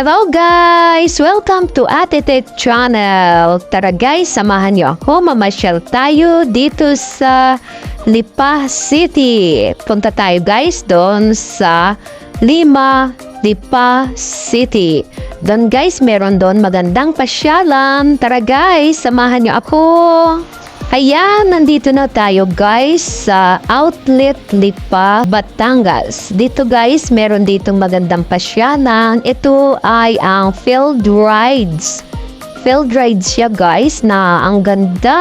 Hello guys! Welcome to Ate Tet Channel. Tara guys, samahan niyo ako. Mamasyal tayo dito sa Lipa City. Punta tayo guys doon sa Lipa City. Doon guys, meron doon magandang pasyalan. Tara guys, samahan niyo ako. Ayan, nandito na tayo guys sa Outlet Lipa, Batangas. Dito guys, meron ditong magandang pasyalan. Ito ay ang Field Rides. Field Rides siya guys na ang ganda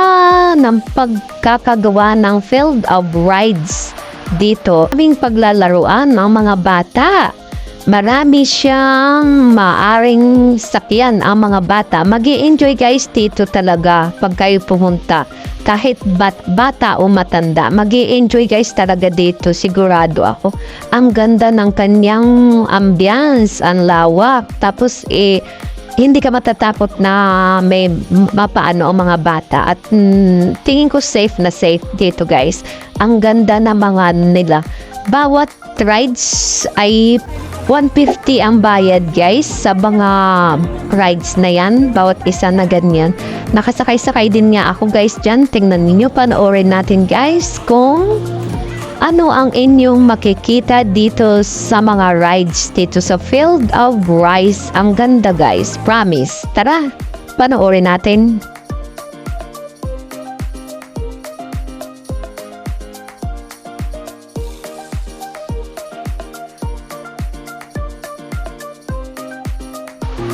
ng pagkakagawa ng Field of Rides dito. Kaming paglalaruan ng mga bata. Marami siyang maaring sakyan ang mga bata. Mag-i-enjoy guys dito talaga pag kayo pumunta. Kahit bata o matanda, mag-i-enjoy guys talaga dito, sigurado ako. Ang ganda ng kanyang ambience, ang lawak. Tapos hindi ka matatakot na may mapaano ang mga bata. At tingin ko safe na safe dito guys. Ang ganda ng mga nila. Bawat rides ay 150 ang bayad guys sa mga rides na yan. Bawat isa na ganyan. Nakasakay-sakay din nga ako guys dyan. Tingnan ninyo, panoorin natin guys kung ano ang inyong makikita dito sa mga rides dito sa Field of Rice. Ang ganda guys, promise. Tara, panoorin natin.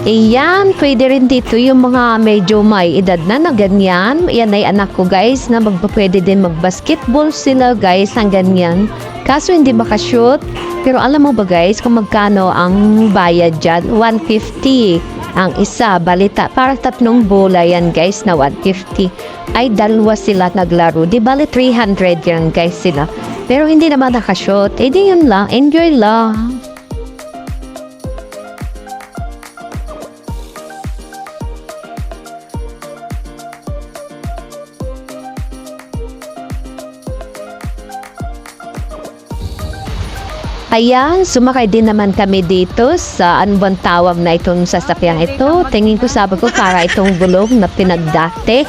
Ayan, pwede rin dito yung mga medyo may edad na ganyan. Yan ay anak ko guys na pwede din mag-basketball sila guys ng ganyan. Kaso hindi makashoot. Pero alam mo ba guys kung magkano ang bayad dyan? 150 ang isa. Balita, para 3 bola yan guys na 150. Ay dalawa sila naglaro. Di bali 300 yan guys sila. Pero hindi naman nakashoot. Eh di yun lang. Enjoy lang. Ayan, sumakay din naman kami dito sa anong tawag na itong sasakyan ito. Tingin ko sabi ko para itong gulong na pinagdatik.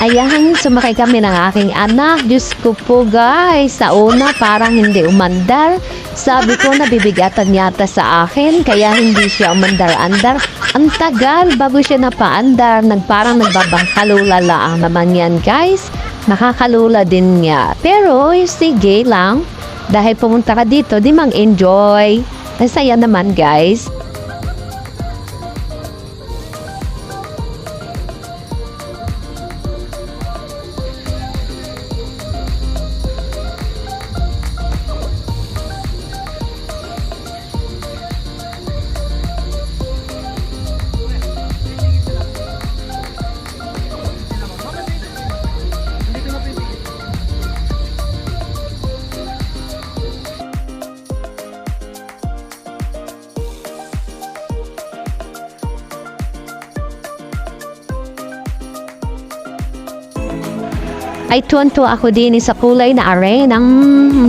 Ayan, sumakay kami ng aking anak. Diyos ko po guys, sa una parang hindi umandar. Sabi ko nabibigatan yata sa akin kaya hindi siya umandar-andar. Ang tagal bago siya napaandar. Parang nagbabangkalula lang naman yan guys. Nakakalula din niya. Pero sige lang. Dahil pumunta ka dito, di mang-enjoy. Masaya naman, guys. Ay tuwan-tuwa ako din sa kulay na are ng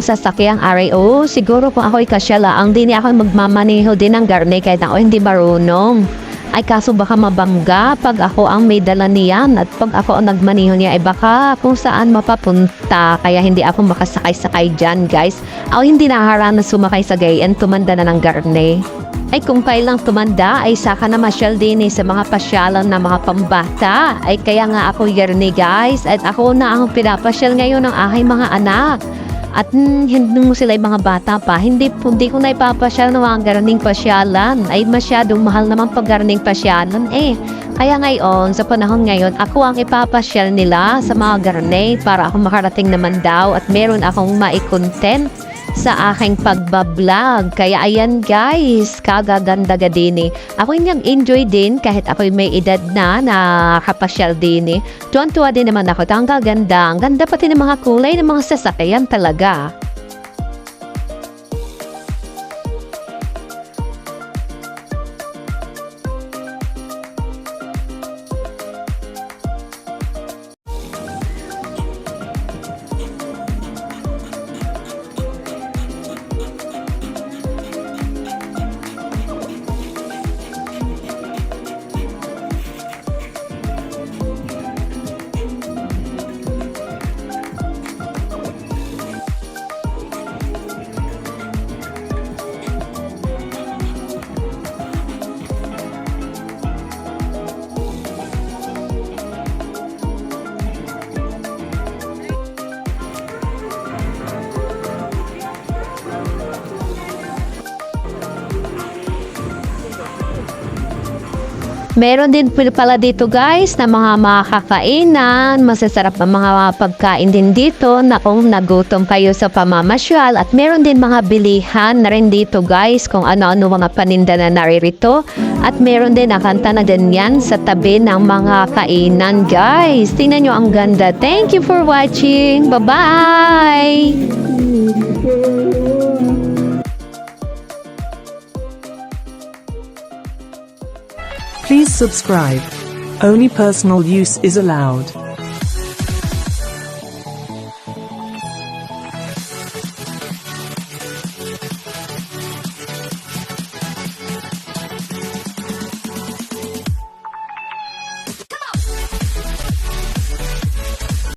sasakyang are. Oh, siguro kung ako'y kasyala, ang din ako magmamaneho din ng garne kahit ako hindi marunong. Ay kaso baka mabangga pag ako ang may dala niyan at pag ako ang nagmaneho niya ay baka kung saan mapapunta. Kaya hindi ako makasakay-sakay dyan guys. Ako hindi naharana sumakay sa gayan, tumanda na ng garne. Ay kung kailang tumanda ay saka na masyal din sa mga pasyalan na mga pambata. Ay kaya nga ako yerni guys at ako na ang pinapasyal ngayon ng aking mga anak. At hindi mo sila mga bata pa, hindi ko na ipapasyal ng mga garning pasyalan. Ay masyadong mahal naman pag garning pasyalan eh. Kaya ngayon, sa panahon ngayon, ako ang ipapasyal nila sa mga garne para ako makarating naman daw at meron akong mai-content sa aking pagbablog. Kaya ayan guys, kagaganda din eh. Ako yung enjoy din kahit ako may edad na nakapasyal din eh. Tuwan-tuwa din naman ako. Ang gaganda. Ang ganda pati ng mga kulay ng mga sasakyan talaga. Meron din pala dito guys na mga makakainan, masasarap na mga pagkain din dito na kung nagutom kayo sa pamamasyal. At meron din mga bilihan na rin dito guys kung ano-ano mga paninda na naririto. At meron din nakanta na din yan sa tabi ng mga kainan guys. Tingnan nyo ang ganda. Thank you for watching. Bye-bye! Please subscribe. Only personal use is allowed.